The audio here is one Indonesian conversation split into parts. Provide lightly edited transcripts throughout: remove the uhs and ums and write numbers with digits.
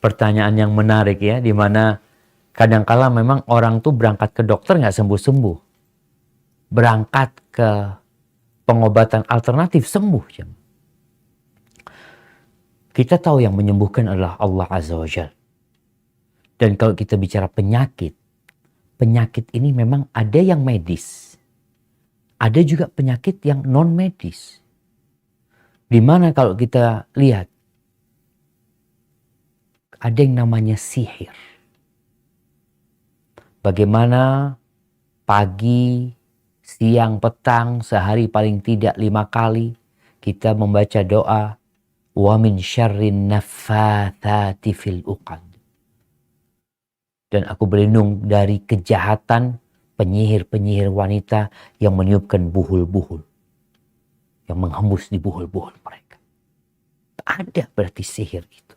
pertanyaan yang menarik ya, di mana kadangkala memang orang tuh berangkat ke dokter nggak sembuh-sembuh. Berangkat ke pengobatan alternatif sembuh. Kita tahu yang menyembuhkan adalah Allah Azza wa Jalla. Dan kalau kita bicara penyakit, penyakit ini memang ada yang medis. Ada juga penyakit yang non-medis. Di mana kalau kita lihat, ada yang namanya sihir. Bagaimana pagi, siang, petang, sehari paling tidak 5 kali kita membaca doa, wa min syarrin naffatsati fil uqad. Dan aku berlindung dari kejahatan penyihir-penyihir wanita yang meniupkan buhul-buhul. Yang menghembus di buhul-buhul mereka. Ada berarti sihir itu.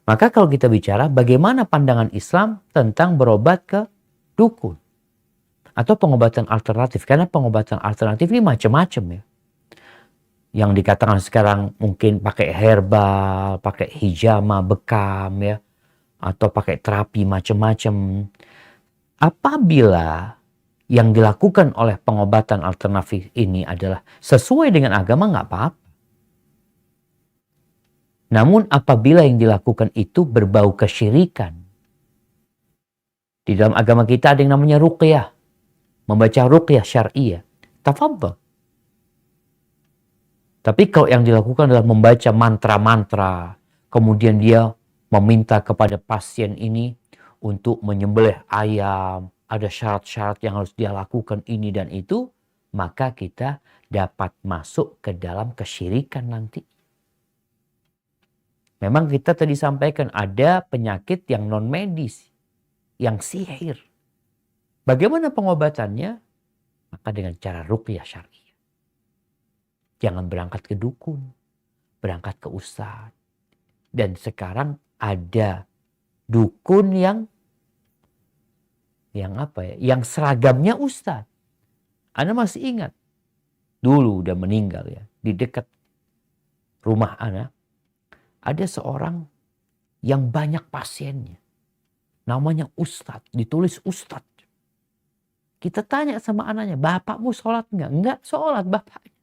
Maka kalau kita bicara bagaimana pandangan Islam tentang berobat ke dukun. Atau pengobatan alternatif. Karena pengobatan alternatif ini macam-macam ya. Yang dikatakan sekarang mungkin pakai herbal, pakai hijama, bekam ya. Atau pakai terapi macam-macam. Apabila yang dilakukan oleh pengobatan alternatif ini adalah sesuai dengan agama, nggak apa-apa. Namun apabila yang dilakukan itu berbau kesyirikan. Di dalam agama kita ada yang namanya ruqyah. Membaca ruqyah syariah. Tafadhal. Tapi kalau yang dilakukan adalah membaca mantra-mantra. Kemudian dia meminta kepada pasien ini untuk menyembelih ayam, ada syarat-syarat yang harus dia lakukan ini dan itu, maka kita dapat masuk ke dalam kesyirikan nanti. Memang kita tadi sampaikan ada penyakit yang non medis, yang sihir. Bagaimana pengobatannya? Maka dengan cara ruqyah syariah. Jangan berangkat ke dukun, berangkat ke ustadz. Dan sekarang ada dukun yang apa ya? Yang seragamnya ustadz. Anda masih ingat? Dulu udah meninggal ya. Di dekat rumah Anda ada seorang yang banyak pasiennya. Namanya ustadz. Ditulis ustadz. Kita tanya sama anaknya, bapakmu sholat enggak? Enggak sholat bapaknya.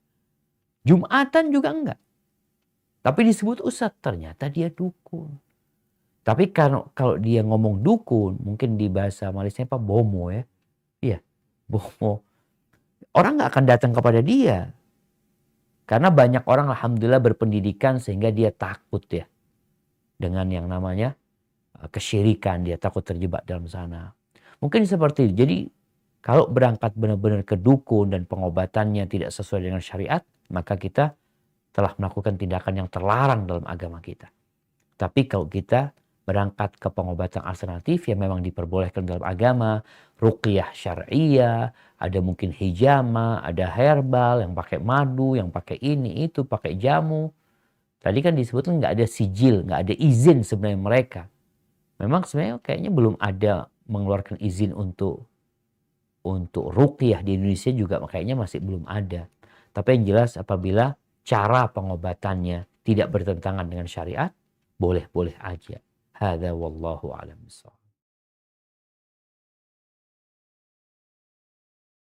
Jumatan juga enggak. Tapi disebut ustadz. Ternyata dia dukun. Tapi kalau dia ngomong dukun, mungkin di bahasa Malaysia apa bomo ya. Iya, bomo. Orang nggak akan datang kepada dia. Karena banyak orang alhamdulillah berpendidikan sehingga dia takut ya. Dengan yang namanya kesyirikan, dia takut terjebak dalam sana. Mungkin seperti itu. Jadi kalau berangkat benar-benar ke dukun dan pengobatannya tidak sesuai dengan syariat, maka kita telah melakukan tindakan yang terlarang dalam agama kita. Tapi kalau kita berangkat ke pengobatan alternatif yang memang diperbolehkan dalam agama, ruqyah syariah, ada mungkin hijama, ada herbal, yang pakai madu, yang pakai ini, itu, pakai jamu. Tadi kan disebutkan nggak ada sijil, nggak ada izin sebenarnya mereka. Memang sebenarnya kayaknya belum ada mengeluarkan izin untuk ruqyah di Indonesia juga kayaknya masih belum ada. Tapi yang jelas apabila cara pengobatannya tidak bertentangan dengan syariat, boleh-boleh aja. Hadza wallahu a'lam bishawab.